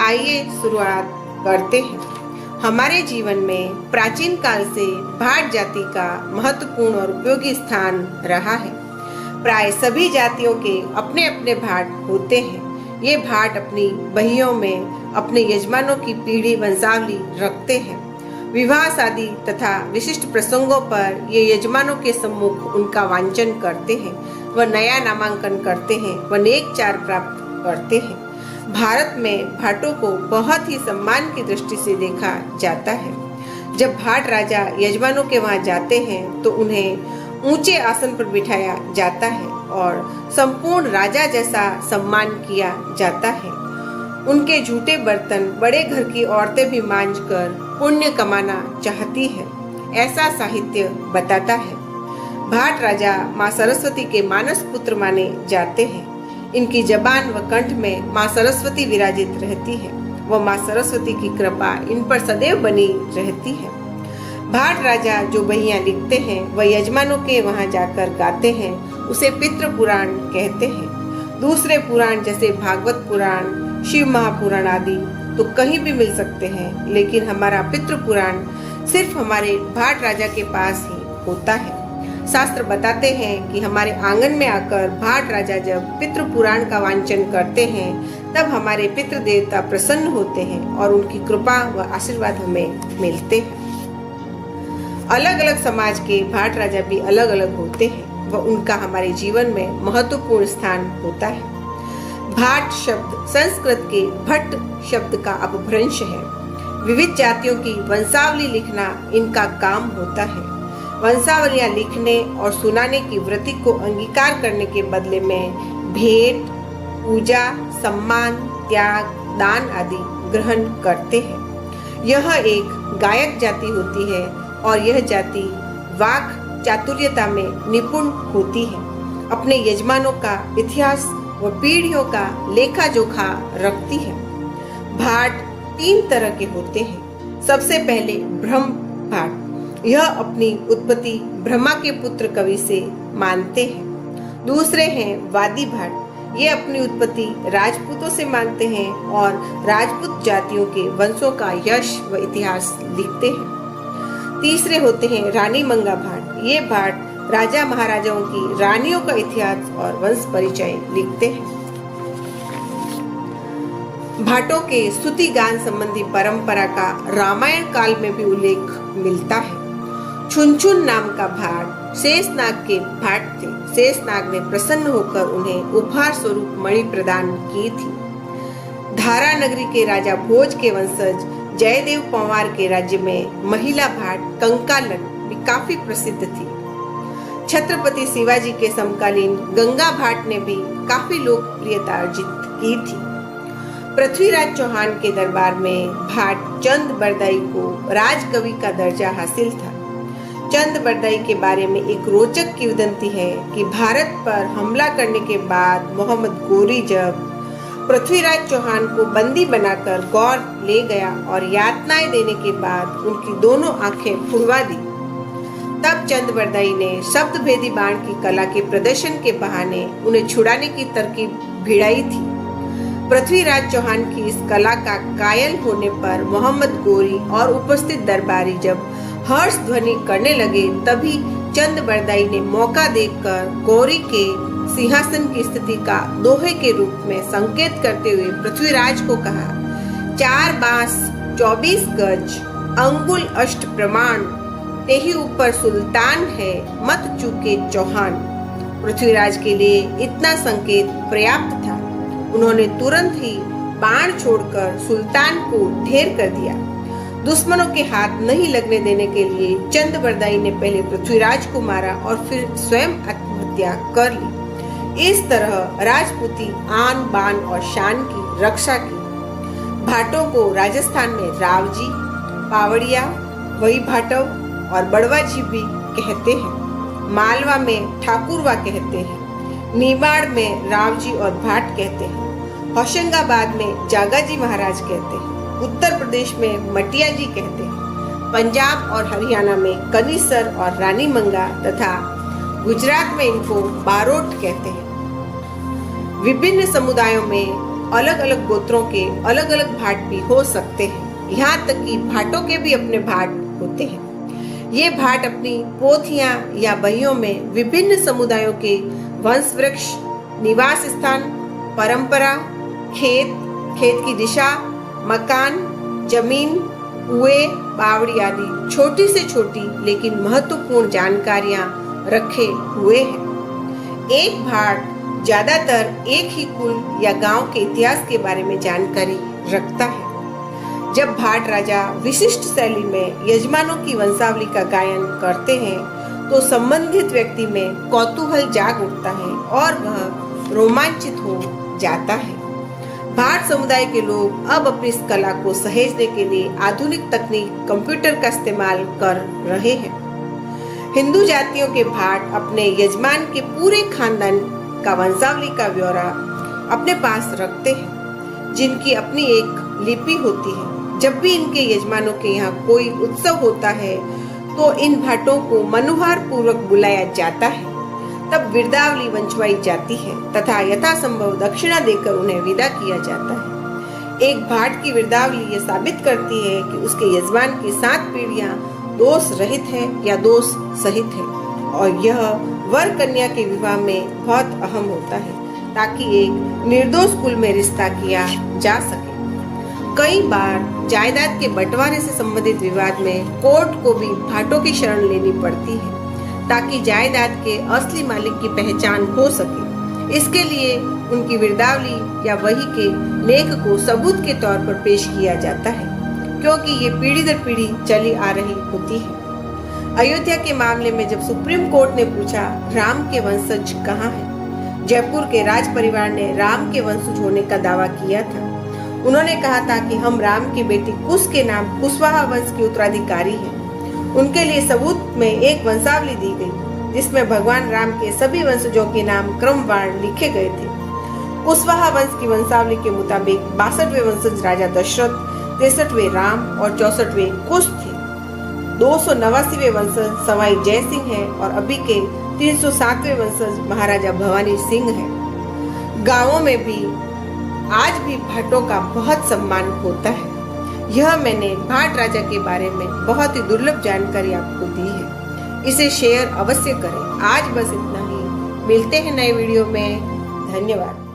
आइए शुरुआत करते हैं। हमारे जीवन में प्राचीन काल से भाट जाति का महत्वपूर्ण और उपयोगी स्थान रहा है। प्राय सभी जातियों के अपने अपने भाट होते हैं। ये भाट अपनी बहियों में अपने यजमानों की पीढ़ी वंशावली रखते हैं। विवाह शादी तथा विशिष्ट प्रसंगों पर ये यजमानों के सम्मुख उनका वांचन करते हैं। वह नया नामांकन करते हैं, वह नेक चार प्राप्त करते हैं। भारत में भाटों को बहुत ही सम्मान की दृष्टि से देखा जाता है। जब भाट राजा यजमानों के वहां जाते हैं तो उन्हें ऊंचे आसन पर बिठाया जाता है और संपूर्ण राजा जैसा सम्मान किया जाता है। उनके झूठे बर्तन बड़े घर की औरतें भी मांजकर पुण्य कमाना चाहती है, ऐसा साहित्य बताता है। भाट राजा माँ सरस्वती के मानस पुत्र माने जाते हैं। इनकी जबान व कंठ में माँ सरस्वती विराजित रहती है। वह माँ सरस्वती की कृपा इन पर सदैव बनी रहती है। भाट राजा जो बहियां लिखते हैं वह यजमानों के वहां जाकर गाते हैं, उसे पितृ पुराण कहते हैं। दूसरे पुराण जैसे भागवत पुराण, शिव महापुराण आदि तो कहीं भी मिल सकते हैं, लेकिन हमारा पितृ पुराण सिर्फ हमारे भाट राजा के पास ही होता है। शास्त्र बताते हैं कि हमारे आंगन में आकर भाट राजा जब पितृ पुराण का वांचन करते हैं तब हमारे पितृ देवता प्रसन्न होते हैं और उनकी कृपा व आशीर्वाद हमें मिलते हैं। अलग अलग समाज के भाट राजा भी अलग अलग होते हैं व उनका हमारे जीवन में महत्वपूर्ण स्थान होता है। भाट शब्द संस्कृत के भट्ट शब्द का अपभ्रंश है। विविध जातियों की वंशावली लिखना इनका काम होता है। वंशावलियां लिखने और सुनाने की वृत्ति को अंगीकार करने के बदले में भेंट, पूजा, सम्मान, त्याग, दान आदि ग्रहण करते हैं। यह एक गायक जाति होती है और यह जाति वाक चातुर्यता में निपुण होती है। अपने यजमानों का इतिहास व पीढ़ियों का लेखा जोखा रखती है। भाट 3 तरह के होते हैं। सबसे पहले ब्रह्म भाट, यह अपनी उत्पत्ति ब्रह्मा के पुत्र कवि से मानते हैं। दूसरे हैं वादी भाट, ये अपनी उत्पत्ति राजपूतों से मानते हैं और राजपूत जातियों के वंशों का यश व इतिहास लिखते हैं। तीसरे होते हैं रानी मंगा भाट, ये भाट राजा महाराजाओं की रानियों का इतिहास और वंश परिचय लिखते हैं। भाटों के स्तुति गान संबंधी परंपरा का रामायण काल में भी उल्लेख मिलता है। छुनछुन नाम का भाट शेषनाग के भाट थे। शेषनाग ने प्रसन्न होकर उन्हें उपहार स्वरूप मणि प्रदान की थी। धारा नगरी के राजा भोज के वंशज जयदेव पंवार के राज्य में महिला भाट कंकालन भी काफी प्रसिद्ध थी। छत्रपति शिवाजी के समकालीन गंगा भाट ने भी काफी लोकप्रियता अर्जित की थी। पृथ्वीराज चौहान के दरबार में भाट चंद बरदाई को राजकवि का दर्जा हासिल था। चंद बरदाई के बारे में एक रोचक किंवदंती है कि भारत पर हमला करने के बाद मोहम्मद गोरी जब पृथ्वीराज चौहान को बंदी बनाकर गौर ले गया और यातनाएं देने के बाद उनकी दोनों आंखें फुड़वा दी, तब चंद बरदाई ने शब्द भेदी बाण की कला के प्रदर्शन के बहाने उन्हें छुड़ाने की तरकीब भिड़ाई थी। पृथ्वीराज चौहान की इस कला का कायल होने पर मोहम्मद गोरी और उपस्थित दरबारी जब हर्ष ध्वनि करने लगे, तभी चंद बरदाई ने मौका देखकर गौरी के सिंहासन की स्थिति का दोहे के रूप में संकेत करते हुए पृथ्वीराज को कहा, 4 बांस 24 गज अंगुल अष्ट प्रमाण, तेही ऊपर सुल्तान है मत चूके चौहान। पृथ्वीराज के लिए इतना संकेत पर्याप्त था। उन्होंने तुरंत ही बाण छोड़कर सुल्तान को ढेर कर दिया। दुश्मनों के हाथ नहीं लगने देने के लिए चंद बरदाई ने पहले पृथ्वीराज को मारा और फिर स्वयं आत्महत्या कर ली। इस तरह राजपूती आन बान और शान की रक्षा की। भाटों को राजस्थान में रावजी, पावड़िया, वही भाटव और बड़वाजी भी कहते हैं। मालवा में ठाकुरवा कहते हैं। नीबाड़ में रावजी और भाट कहते हैं। होशंगाबाद में जागाजी महाराज कहते हैं। उत्तर प्रदेश में मटिया जी कहते हैं। पंजाब और हरियाणा में कनीसर और रानी मंगा तथा गुजरात में इनको बारोट कहते हैं। विभिन्न समुदायों में अलग अलग गोत्रों के अलग अलग भाट भी हो सकते हैं। यहाँ तक कि भाटों के भी अपने भाट होते हैं। ये भाट अपनी पोथियां या बहियों में विभिन्न समुदायों के वंश वृक्ष, निवास स्थान, परंपरा, खेत, खेत की दिशा, मकान, जमीन, कुएं, बावड़ी आदि छोटी से छोटी लेकिन महत्वपूर्ण जानकारियां रखे हुए हैं। एक भाट ज्यादातर एक ही कुल या गांव के इतिहास के बारे में जानकारी रखता है। जब भाट राजा विशिष्ट शैली में यजमानों की वंशावली का गायन करते हैं तो संबंधित व्यक्ति में कौतूहल जाग उठता है और वह रोमांचित हो जाता है। भाट समुदाय के लोग अब अपनी इस कला को सहेजने के लिए आधुनिक तकनीक कंप्यूटर का इस्तेमाल कर रहे हैं। हिंदू जातियों के भाट अपने यजमान के पूरे खानदान का वंशावली का ब्यौरा अपने पास रखते हैं, जिनकी अपनी एक लिपि होती है। जब भी इनके यजमानों के यहाँ कोई उत्सव होता है तो इन भाटों को मनुहार पूर्वक बुलाया जाता है। तब विरदावली वंचवाई जाती है तथा यथासंभव दक्षिणा देकर उन्हें विदा किया जाता है। एक भाट की विरदावली ये साबित करती है कि उसके यजमान की 7 पीढ़ियां दोष रहित है या दोष सहित है, और यह वर कन्या के विवाह में बहुत अहम होता है ताकि एक निर्दोष कुल में रिश्ता किया जा सके। कई बार जायदाद के बंटवारे से संबंधित विवाद में कोर्ट को भी भाटों की शरण लेनी पड़ती है ताकि जायदाद के असली मालिक की पहचान हो सके। इसके लिए उनकी विरदावली या वही के लेख को सबूत के तौर पर पेश किया जाता है, क्योंकि ये पीढ़ी दर पीढ़ी चली आ रही होती है। अयोध्या के मामले में जब सुप्रीम कोर्ट ने पूछा राम के वंशज कहाँ हैं, जयपुर के राज परिवार ने राम के वंशज होने का दावा किया था। उन्होंने कहा था कि हम राम की बेटी कुश के नाम कुशवाहा वंश के उत्तराधिकारी हैं। उनके लिए सबूत में एक वंशावली दी गई जिसमें भगवान राम के सभी वंशजों के नाम क्रमवार लिखे गए थे। कुशवाहा वंश की वंशावली के मुताबिक 62वें वंशज राजा दशरथ, 63वें राम और 64वें कुश थे। 289वें वंशज सवाई जय सिंह है और अभी के 307वें वंशज महाराजा भवानी सिंह है। गांवों में भी आज भी भाटों का बहुत सम्मान होता है। यह मैंने भाट राजा के बारे में बहुत ही दुर्लभ जानकारी आपको दी है। इसे शेयर अवश्य करें। आज बस इतना ही। मिलते हैं नए वीडियो में। धन्यवाद।